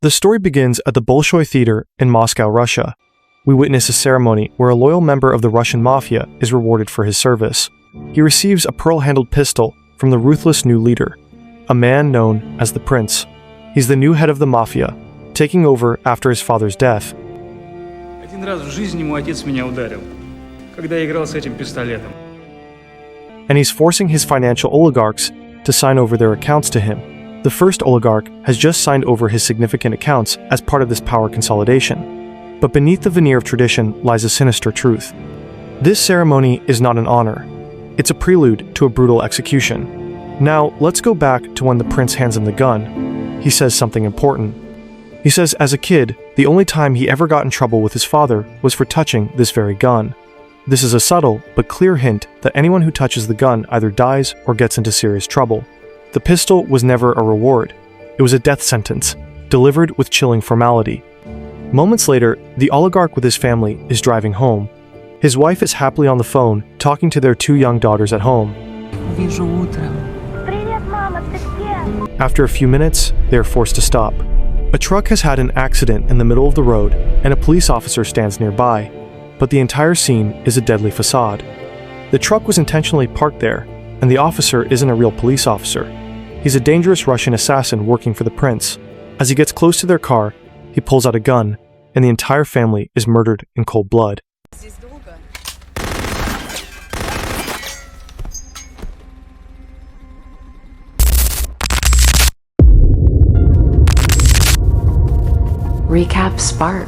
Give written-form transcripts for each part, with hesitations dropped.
The story begins at the Bolshoi Theater in Moscow, Russia. We witness a ceremony where a loyal member of the Russian Mafia is rewarded for his service. He receives a pearl-handled pistol from the ruthless new leader, a man known as the Prince. He's the new head of the Mafia, taking over after his father's death. Один раз в жизни мой отец меня ударил, когда я играл с этим пистолетом. And he's forcing his financial oligarchs to sign over their accounts to him. The first oligarch has just signed over his significant accounts as part of this power consolidation. But beneath the veneer of tradition lies a sinister truth. This ceremony is not an honor. It's a prelude to a brutal execution. Now, let's go back to when the prince hands him the gun. He says something important. He says as a kid, the only time he ever got in trouble with his father was for touching this very gun. This is a subtle but clear hint that anyone who touches the gun either dies or gets into serious trouble. The pistol was never a reward. It was a death sentence, delivered with chilling formality. Moments later, the oligarch with his family is driving home. His wife is happily on the phone, talking to their 2 young daughters at home. After a few minutes, they are forced to stop. A truck has had an accident in the middle of the road, and a police officer stands nearby. But the entire scene is a deadly facade. The truck was intentionally parked there, and the officer isn't a real police officer. He's a dangerous Russian assassin working for the prince. As he gets close to their car, he pulls out a gun, and the entire family is murdered in cold blood. Recap Spark.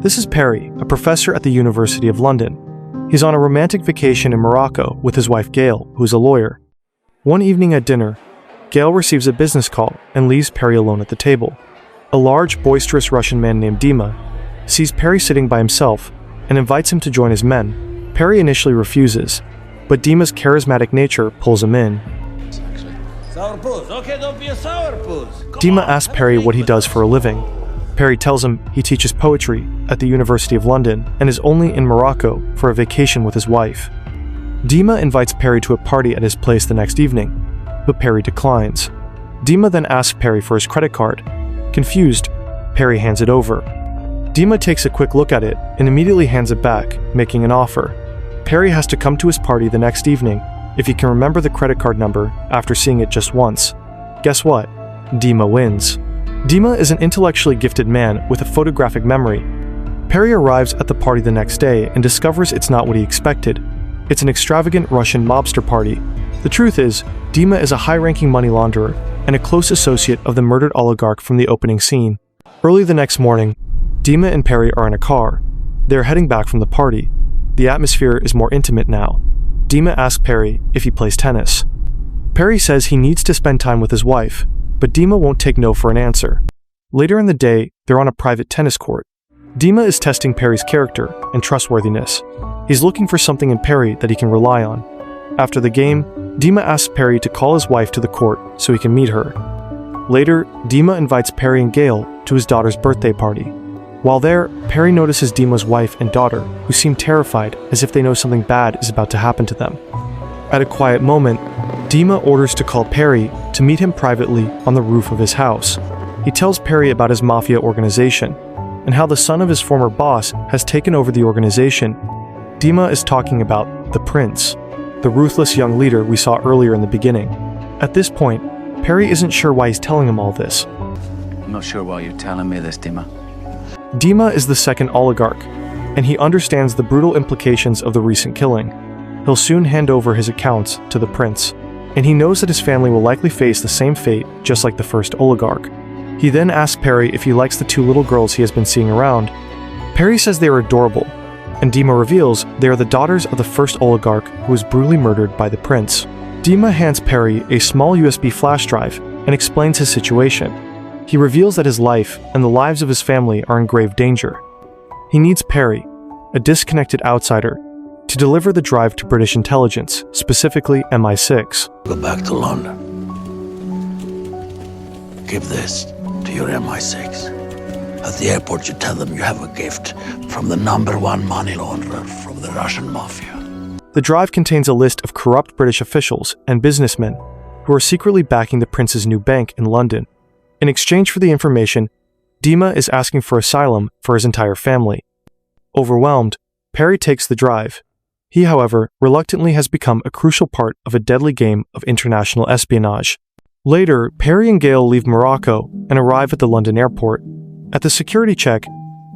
This is Perry, a professor at the University of London. He's on a romantic vacation in Morocco with his wife Gail, who's a lawyer. One evening at dinner, Gail receives a business call and leaves Perry alone at the table. A large, boisterous Russian man named Dima sees Perry sitting by himself and invites him to join his men. Perry initially refuses, but Dima's charismatic nature pulls him in. Dima asks Perry what he does for a living. Perry tells him he teaches poetry at the University of London and is only in Morocco for a vacation with his wife. Dima invites Perry to a party at his place the next evening, but Perry declines. Dima then asks Perry for his credit card. Confused, Perry hands it over. Dima takes a quick look at it and immediately hands it back, making an offer. Perry has to come to his party the next evening if he can remember the credit card number after seeing it just once. Guess what? Dima wins. Dima is an intellectually gifted man with a photographic memory. Perry arrives at the party the next day and discovers it's not what he expected. It's an extravagant Russian mobster party. The truth is, Dima is a high-ranking money launderer and a close associate of the murdered oligarch from the opening scene. Early the next morning, Dima and Perry are in a car. They're heading back from the party. The atmosphere is more intimate now. Dima asks Perry if he plays tennis. Perry says he needs to spend time with his wife, but Dima won't take no for an answer. Later in the day, they're on a private tennis court. Dima is testing Perry's character and trustworthiness. He's looking for something in Perry that he can rely on. After the game, Dima asks Perry to call his wife to the court so he can meet her. Later, Dima invites Perry and Gail to his daughter's birthday party. While there, Perry notices Dima's wife and daughter, who seem terrified as if they know something bad is about to happen to them. At a quiet moment, Dima orders to call Perry to meet him privately on the roof of his house. He tells Perry about his mafia organization and how the son of his former boss has taken over the organization. Dima is talking about the Prince, the ruthless young leader we saw earlier in the beginning. At this point, Perry isn't sure why he's telling him all this. I'm not sure why you're telling me this, Dima. Dima is the second oligarch, and he understands the brutal implications of the recent killing. He'll soon hand over his accounts to the prince, and he knows that his family will likely face the same fate just like the first oligarch. He then asks Perry if he likes the 2 little girls he has been seeing around. Perry says they are adorable, and Dima reveals they are the daughters of the first oligarch who was brutally murdered by the prince. Dima hands Perry a small USB flash drive and explains his situation. He reveals that his life and the lives of his family are in grave danger. He needs Perry, a disconnected outsider, to deliver the drive to British intelligence, specifically MI6. Go back to London. Give this to your MI6. At the airport, you tell them you have a gift from the #1 money launderer from the Russian Mafia. The drive contains a list of corrupt British officials and businessmen who are secretly backing the prince's new bank in London. In exchange for the information, Dima is asking for asylum for his entire family. Overwhelmed, Perry takes the drive. He, however, reluctantly has become a crucial part of a deadly game of international espionage. Later, Perry and Gale leave Morocco and arrive at the London airport. At the security check,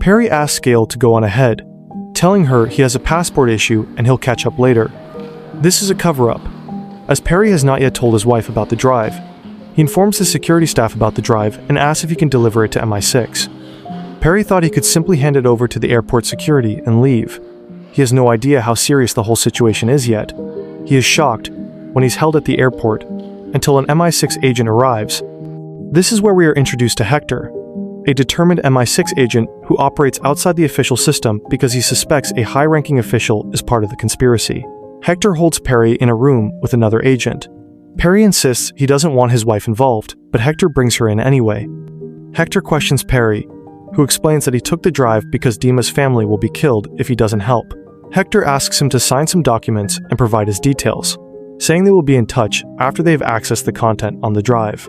Perry asks Gale to go on ahead, telling her he has a passport issue and he'll catch up later. This is a cover-up, as Perry has not yet told his wife about the drive. He informs the security staff about the drive and asks if he can deliver it to MI6. Perry thought he could simply hand it over to the airport security and leave. He has no idea how serious the whole situation is yet. He is shocked when he's held at the airport until an MI6 agent arrives. This is where we are introduced to Hector, a determined MI6 agent who operates outside the official system because he suspects a high-ranking official is part of the conspiracy. Hector holds Perry in a room with another agent. Perry insists he doesn't want his wife involved, but Hector brings her in anyway. Hector questions Perry, who explains that he took the drive because Dima's family will be killed if he doesn't help. Hector asks him to sign some documents and provide his details, saying they will be in touch after they have accessed the content on the drive.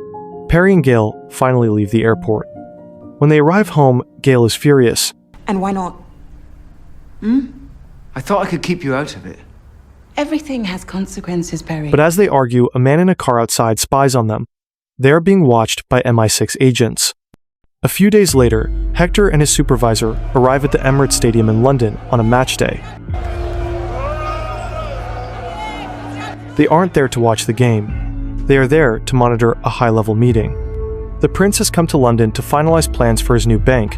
Perry and Gale finally leave the airport. When they arrive home, Gale is furious. And why not? I thought I could keep you out of it. Everything has consequences, Perry. But as they argue, a man in a car outside spies on them. They are being watched by MI6 agents. A few days later, Hector and his supervisor arrive at the Emirates Stadium in London on a match day. They aren't there to watch the game. They are there to monitor a high-level meeting. The prince has come to London to finalize plans for his new bank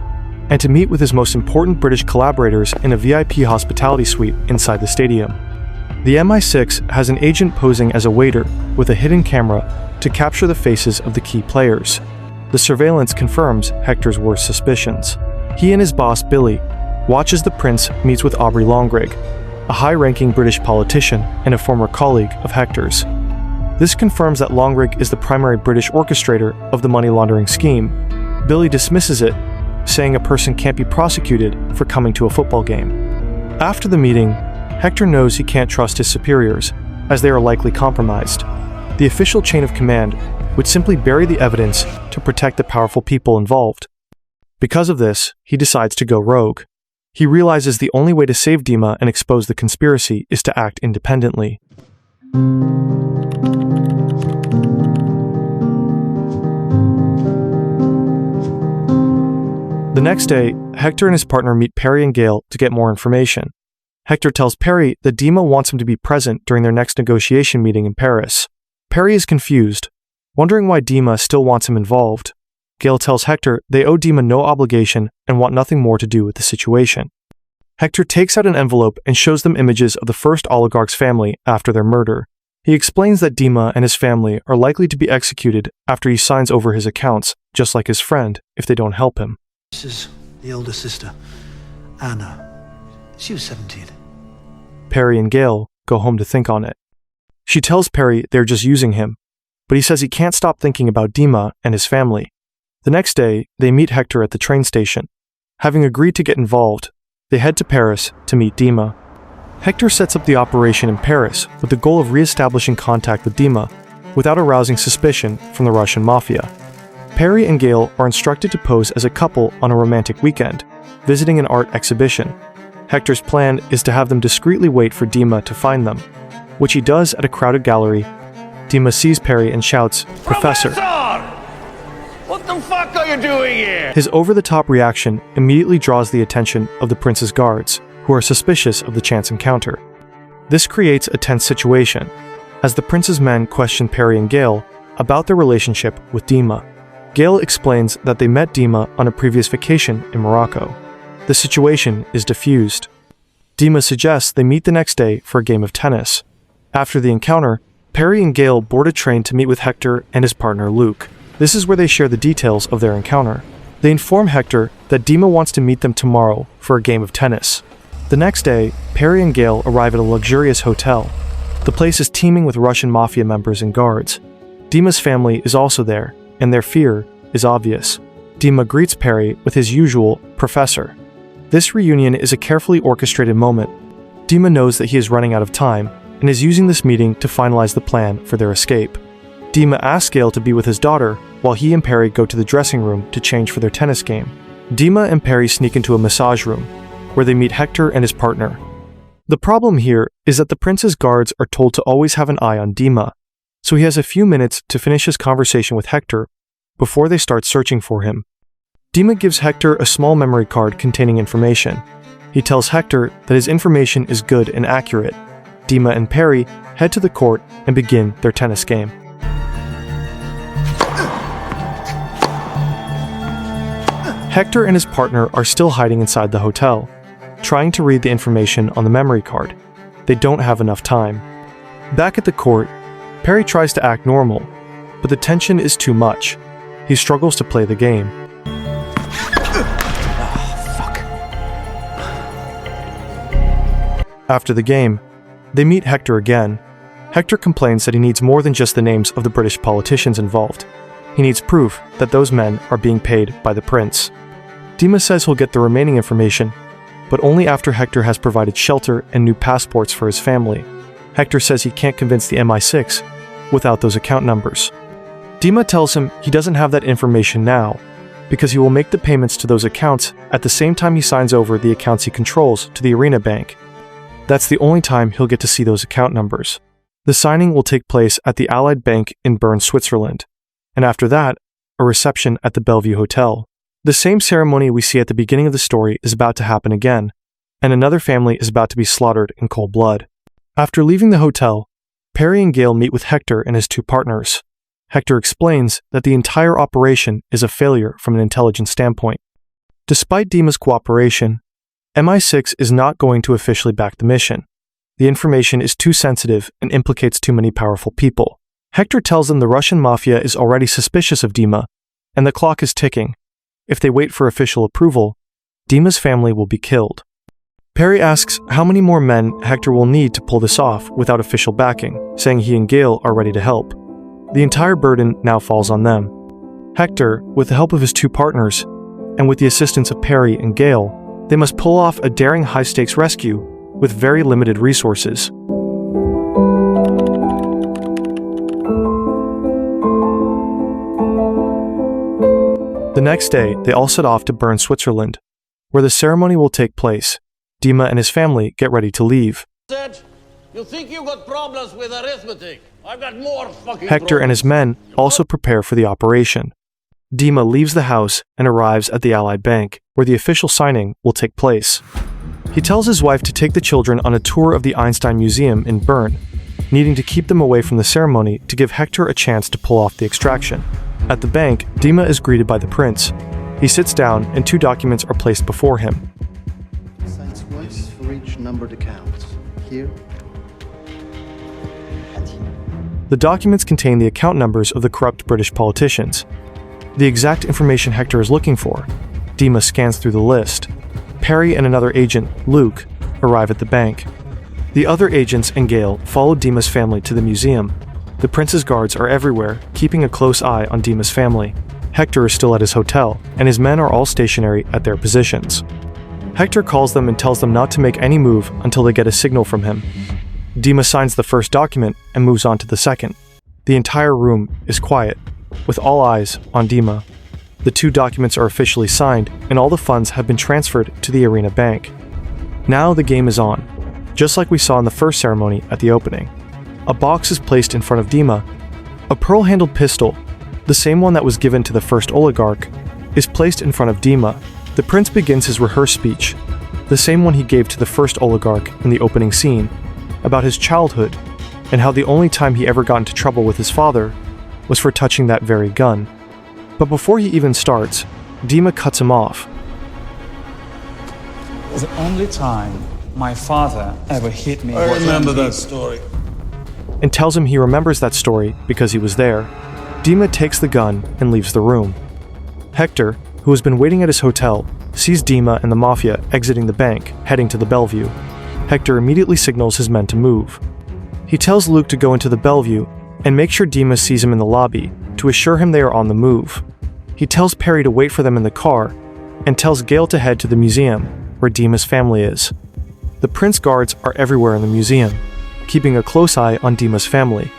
and to meet with his most important British collaborators in a VIP hospitality suite inside the stadium. The MI6 has an agent posing as a waiter with a hidden camera to capture the faces of the key players. The surveillance confirms Hector's worst suspicions. He and his boss, Billy, watch as the prince meets with Aubrey Longrig, a high-ranking British politician and a former colleague of Hector's. This confirms that Longrig is the primary British orchestrator of the money laundering scheme. Billy dismisses it, saying a person can't be prosecuted for coming to a football game. After the meeting, Hector knows he can't trust his superiors, as they are likely compromised. The official chain of command would simply bury the evidence to protect the powerful people involved. Because of this, he decides to go rogue. He realizes the only way to save Dima and expose the conspiracy is to act independently. The next day, Hector and his partner meet Perry and Gale to get more information. Hector tells Perry that Dima wants him to be present during their next negotiation meeting in Paris. Perry is confused, wondering why Dima still wants him involved. Gale tells Hector they owe Dima no obligation and want nothing more to do with the situation. Hector takes out an envelope and shows them images of the first oligarch's family after their murder. He explains that Dima and his family are likely to be executed after he signs over his accounts, just like his friend, if they don't help him. This is the older sister, Anna. She was 17. Perry and Gale go home to think on it. She tells Perry they're just using him, but he says he can't stop thinking about Dima and his family. The next day, they meet Hector at the train station. Having agreed to get involved, they head to Paris to meet Dima. Hector sets up the operation in Paris with the goal of re-establishing contact with Dima without arousing suspicion from the Russian Mafia. Perry and Gale are instructed to pose as a couple on a romantic weekend, visiting an art exhibition. Hector's plan is to have them discreetly wait for Dima to find them, which he does at a crowded gallery. Dima sees Perry and shouts, "Professor!" What the fuck are you doing here? His over-the-top reaction immediately draws the attention of the prince's guards, who are suspicious of the chance encounter. This creates a tense situation, as the prince's men question Perry and Gale about their relationship with Dima. Gale explains that they met Dima on a previous vacation in Morocco. The situation is diffused. Dima suggests they meet the next day for a game of tennis. After the encounter, Perry and Gale board a train to meet with Hector and his partner Luke. This is where they share the details of their encounter. They inform Hector that Dima wants to meet them tomorrow for a game of tennis. The next day, Perry and Gale arrive at a luxurious hotel. The place is teeming with Russian Mafia members and guards. Dima's family is also there, and their fear is obvious. Dima greets Perry with his usual "Professor." This reunion is a carefully orchestrated moment. Dima knows that he is running out of time and is using this meeting to finalize the plan for their escape. Dima asks Gale to be with his daughter while he and Perry go to the dressing room to change for their tennis game. Dima and Perry sneak into a massage room, where they meet Hector and his partner. The problem here is that the prince's guards are told to always have an eye on Dima, so he has a few minutes to finish his conversation with Hector before they start searching for him. Dima gives Hector a small memory card containing information. He tells Hector that his information is good and accurate. Dima and Perry head to the court and begin their tennis game. Hector and his partner are still hiding inside the hotel, trying to read the information on the memory card. They don't have enough time. Back at the court, Perry tries to act normal, but the tension is too much. He struggles to play the game. After the game, they meet Hector again. Hector complains that he needs more than just the names of the British politicians involved. He needs proof that those men are being paid by the prince. Dima says he'll get the remaining information, but only after Hector has provided shelter and new passports for his family. Hector says he can't convince the MI6 without those account numbers. Dima tells him he doesn't have that information now, because he will make the payments to those accounts at the same time he signs over the accounts he controls to the Arena Bank. That's the only time he'll get to see those account numbers. The signing will take place at the Allied Bank in Bern, Switzerland, and after that, a reception at the Bellevue Hotel. The same ceremony we see at the beginning of the story is about to happen again, and another family is about to be slaughtered in cold blood. After leaving the hotel, Perry and Gale meet with Hector and his two partners. Hector explains that the entire operation is a failure from an intelligence standpoint. Despite Dima's cooperation, MI6 is not going to officially back the mission. The information is too sensitive and implicates too many powerful people. Hector tells them the Russian Mafia is already suspicious of Dima, and the clock is ticking. If they wait for official approval, Dima's family will be killed. Perry asks how many more men Hector will need to pull this off without official backing, saying he and Gale are ready to help. The entire burden now falls on them. Hector, with the help of his two partners, and with the assistance of Perry and Gale, they must pull off a daring high-stakes rescue with very limited resources. The next day, they all set off to Bern, Switzerland, where the ceremony will take place. Dima and his family get ready to leave. You think you got problems with arithmetic? I've got more fucking Hector and his men also prepare for the operation. Dima leaves the house and arrives at the Allied Bank, where the official signing will take place. He tells his wife to take the children on a tour of the Einstein Museum in Bern, needing to keep them away from the ceremony to give Hector a chance to pull off the extraction. At the bank, Dima is greeted by the prince. He sits down and two documents are placed before him. Signs twice for each numbered account. Here and here. The documents contain the account numbers of the corrupt British politicians. The exact information Hector is looking for. Dima scans through the list. Perry and another agent, Luke, arrive at the bank. The other agents and Gale follow Dima's family to the museum. The prince's guards are everywhere, keeping a close eye on Dima's family. Hector is still at his hotel, and his men are all stationary at their positions. Hector calls them and tells them not to make any move until they get a signal from him. Dima signs the first document and moves on to the second. The entire room is quiet, with all eyes on Dima. The two documents are officially signed, and all the funds have been transferred to the Arena Bank. Now the game is on, just like we saw in the first ceremony at the opening. A box is placed in front of Dima. A pearl-handled pistol, the same one that was given to the first oligarch, is placed in front of Dima. The prince begins his rehearsed speech, the same one he gave to the first oligarch in the opening scene, about his childhood and how the only time he ever got into trouble with his father was for touching that very gun. But before he even starts, Dima cuts him off. The only time my father ever hit me I was remember when he- that story. And tells him he remembers that story because he was there. Dima takes the gun and leaves the room. Hector, who has been waiting at his hotel, sees Dima and the Mafia exiting the bank, heading to the Bellevue. Hector immediately signals his men to move. He tells Luke to go into the Bellevue and make sure Dima sees him in the lobby to assure him they are on the move. He tells Perry to wait for them in the car and tells Gale to head to the museum where Dima's family is. The prince guards are everywhere in the museum, keeping a close eye on Dima's family.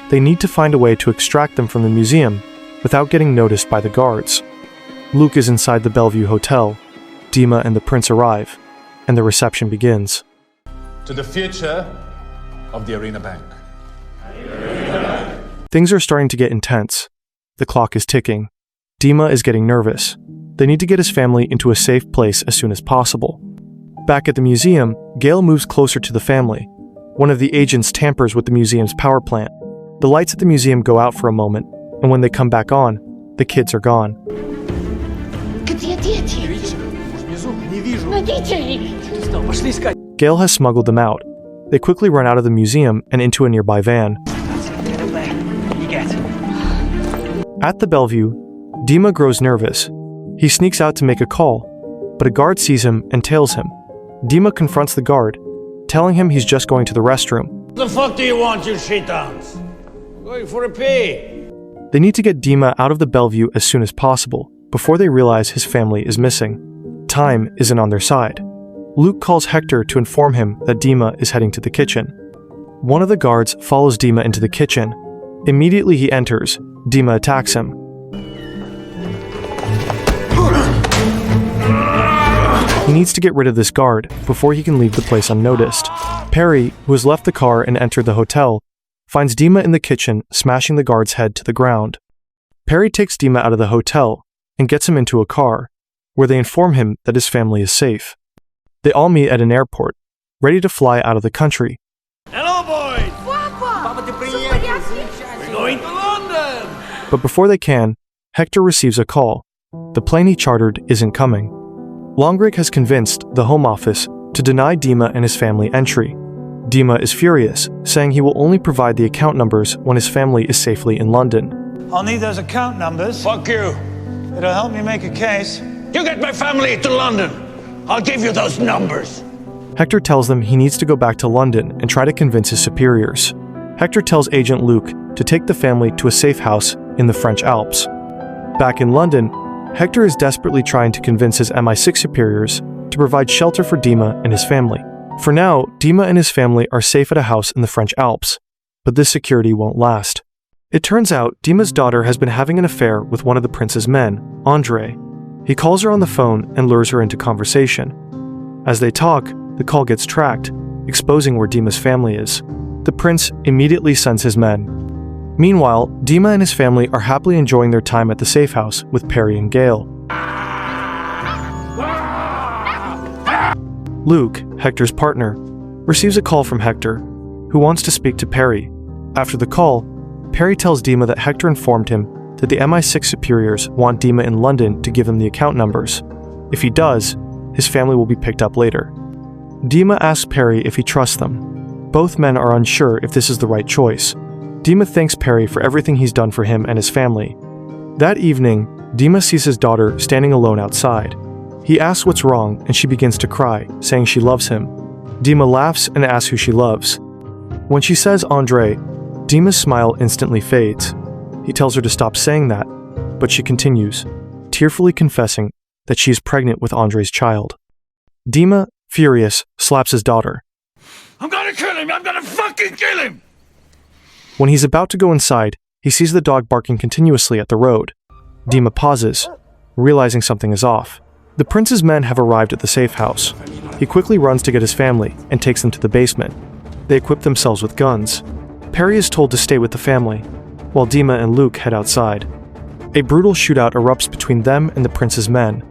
They need to find a way to extract them from the museum without getting noticed by the guards. Luke is inside the Bellevue Hotel. Dima and the prince arrive, and the reception begins. To the future of the Arena Bank. Things are starting to get intense. The clock is ticking. Dima is getting nervous. They need to get his family into a safe place as soon as possible. Back at the museum, Gale moves closer to the family. One of the agents tampers with the museum's power plant. The lights at the museum go out for a moment, and when they come back on, the kids are gone. Gale has smuggled them out. They quickly run out of the museum and into a nearby van. At the Bellevue, Dima grows nervous. He sneaks out to make a call, but a guard sees him and tails him. Dima confronts the guard, telling him he's just going to the restroom. What the fuck do you want, you shit-hounds? Going for a pee. They need to get Dima out of the Bellevue as soon as possible, before they realize his family is missing. Time isn't on their side. Luke calls Hector to inform him that Dima is heading to the kitchen. One of the guards follows Dima into the kitchen. Immediately he enters, Dima attacks him. He needs to get rid of this guard before he can leave the place unnoticed. Perry, who has left the car and entered the hotel, finds Dima in the kitchen smashing the guard's head to the ground. Perry takes Dima out of the hotel and gets him into a car, where they inform him that his family is safe. They all meet at an airport, ready to fly out of the country. Hello, boys! We're going to London! But before they can, Hector receives a call. The plane he chartered isn't coming. Longrig has convinced the Home Office to deny Dima and his family entry. Dima is furious, saying he will only provide the account numbers when his family is safely in London. I'll need those account numbers. Fuck you! It'll help me make a case. You get my family to London! I'll give you those numbers! Hector tells them he needs to go back to London and try to convince his superiors. Hector tells Agent Luke to take the family to a safe house in the French Alps. Back in London, Hector is desperately trying to convince his MI6 superiors to provide shelter for Dima and his family. For now, Dima and his family are safe at a house in the French Alps, but this security won't last. It turns out Dima's daughter has been having an affair with one of the prince's men, Andre. He calls her on the phone and lures her into conversation. As they talk, the call gets tracked, exposing where Dima's family is. The prince immediately sends his men. Meanwhile, Dima and his family are happily enjoying their time at the safe house with Perry and Gale. Luke, Hector's partner, receives a call from Hector, who wants to speak to Perry. After the call, Perry tells Dima that Hector informed him that the MI6 superiors want Dima in London to give them the account numbers. If he does, his family will be picked up later. Dima asks Perry if he trusts them. Both men are unsure if this is the right choice. Dima thanks Perry for everything he's done for him and his family. That evening, Dima sees his daughter standing alone outside. He asks what's wrong and she begins to cry, saying she loves him. Dima laughs and asks who she loves. When she says Andre, Dima's smile instantly fades. He tells her to stop saying that, but she continues, tearfully confessing that she is pregnant with Andre's child. Dima, furious, slaps his daughter. I'm gonna kill him! I'm gonna fucking kill him! When he's about to go inside, he sees the dog barking continuously at the road. Dima pauses, realizing something is off. The prince's men have arrived at the safe house. He quickly runs to get his family and takes them to the basement. They equip themselves with guns. Perry is told to stay with the family, while Dima and Luke head outside. A brutal shootout erupts between them and the prince's men.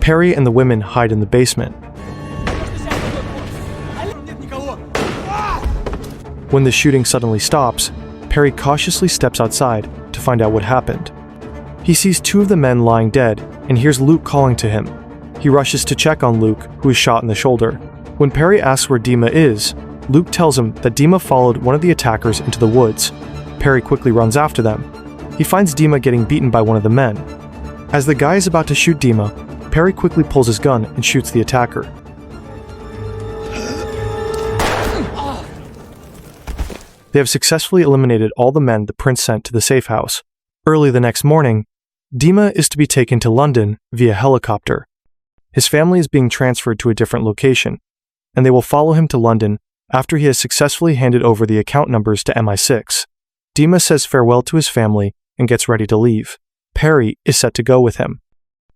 Perry and the women hide in the basement. When the shooting suddenly stops, Perry cautiously steps outside to find out what happened. He sees two of the men lying dead and hears Luke calling to him. He rushes to check on Luke, who is shot in the shoulder. When Perry asks where Dima is, Luke tells him that Dima followed one of the attackers into the woods. Perry quickly runs after them. He finds Dima getting beaten by one of the men. As the guy is about to shoot Dima, Perry quickly pulls his gun and shoots the attacker. They have successfully eliminated all the men the prince sent to the safe house. Early the next morning, Dima is to be taken to London via helicopter. His family is being transferred to a different location, and they will follow him to London after he has successfully handed over the account numbers to MI6. Dima says farewell to his family and gets ready to leave. Perry is set to go with him.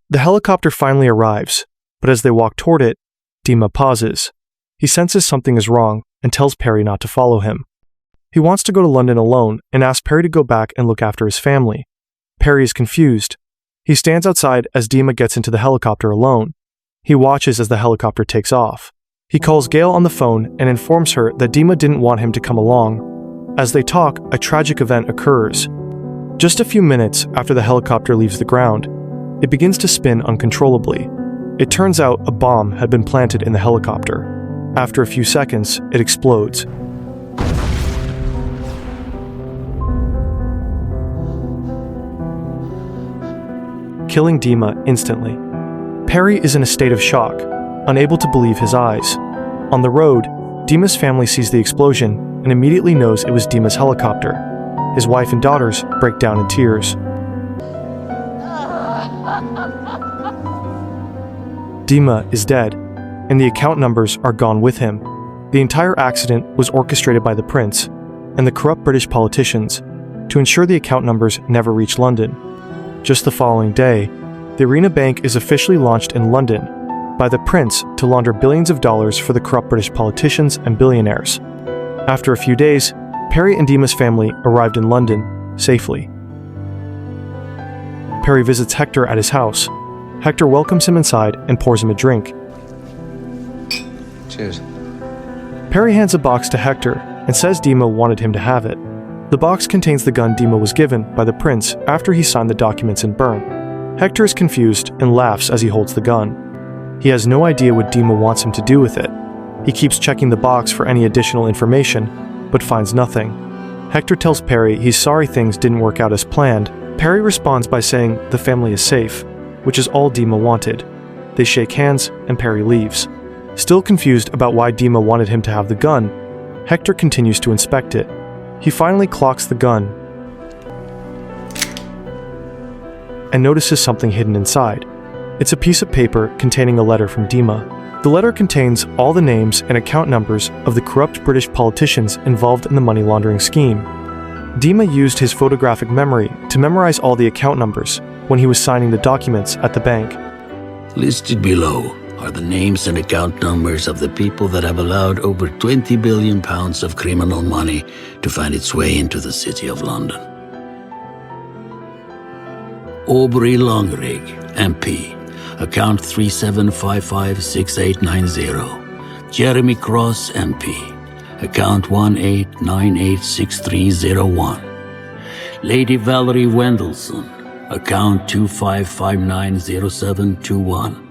The helicopter finally arrives, but as they walk toward it, Dima pauses. He senses something is wrong and tells Perry not to follow him. He wants to go to London alone and asks Perry to go back and look after his family. Perry is confused. He stands outside as Dima gets into the helicopter alone. He watches as the helicopter takes off. He calls Gail on the phone and informs her that Dima didn't want him to come along. As they talk, a tragic event occurs. Just a few minutes after the helicopter leaves the ground, it begins to spin uncontrollably. It turns out a bomb had been planted in the helicopter. After a few seconds, it explodes. Killing Dima instantly. Perry is in a state of shock, unable to believe his eyes. On the road, Dima's family sees the explosion and immediately knows it was Dima's helicopter. His wife and daughters break down in tears. Dima is dead, and the account numbers are gone with him. The entire accident was orchestrated by the prince and the corrupt British politicians to ensure the account numbers never reach London. Just the following day, the Arena Bank is officially launched in London by the prince to launder billions of dollars for the corrupt British politicians and billionaires. After a few days, Perry and Dima's family arrived in London safely. Perry visits Hector at his house. Hector welcomes him inside and pours him a drink. Cheers. Perry hands a box to Hector and says Dima wanted him to have it. The box contains the gun Dima was given by the prince after he signed the documents in Bern. Hector is confused and laughs as he holds the gun. He has no idea what Dima wants him to do with it. He keeps checking the box for any additional information, but finds nothing. Hector tells Perry he's sorry things didn't work out as planned. Perry responds by saying the family is safe, which is all Dima wanted. They shake hands and Perry leaves. Still confused about why Dima wanted him to have the gun, Hector continues to inspect it. He finally clocks the gun and notices something hidden inside. It's a piece of paper containing a letter from Dima. The letter contains all the names and account numbers of the corrupt British politicians involved in the money laundering scheme. Dima used his photographic memory to memorize all the account numbers when he was signing the documents at the bank. Listed below are the names and account numbers of the people that have allowed over £20 billion of criminal money to find its way into the City of London. Aubrey Longrig, MP, account 37556890. Jeremy Cross, MP, account 18986301. Lady Valerie Wendelson, account 25590721.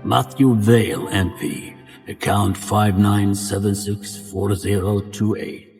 Matthew Vale, MP, account 59764028.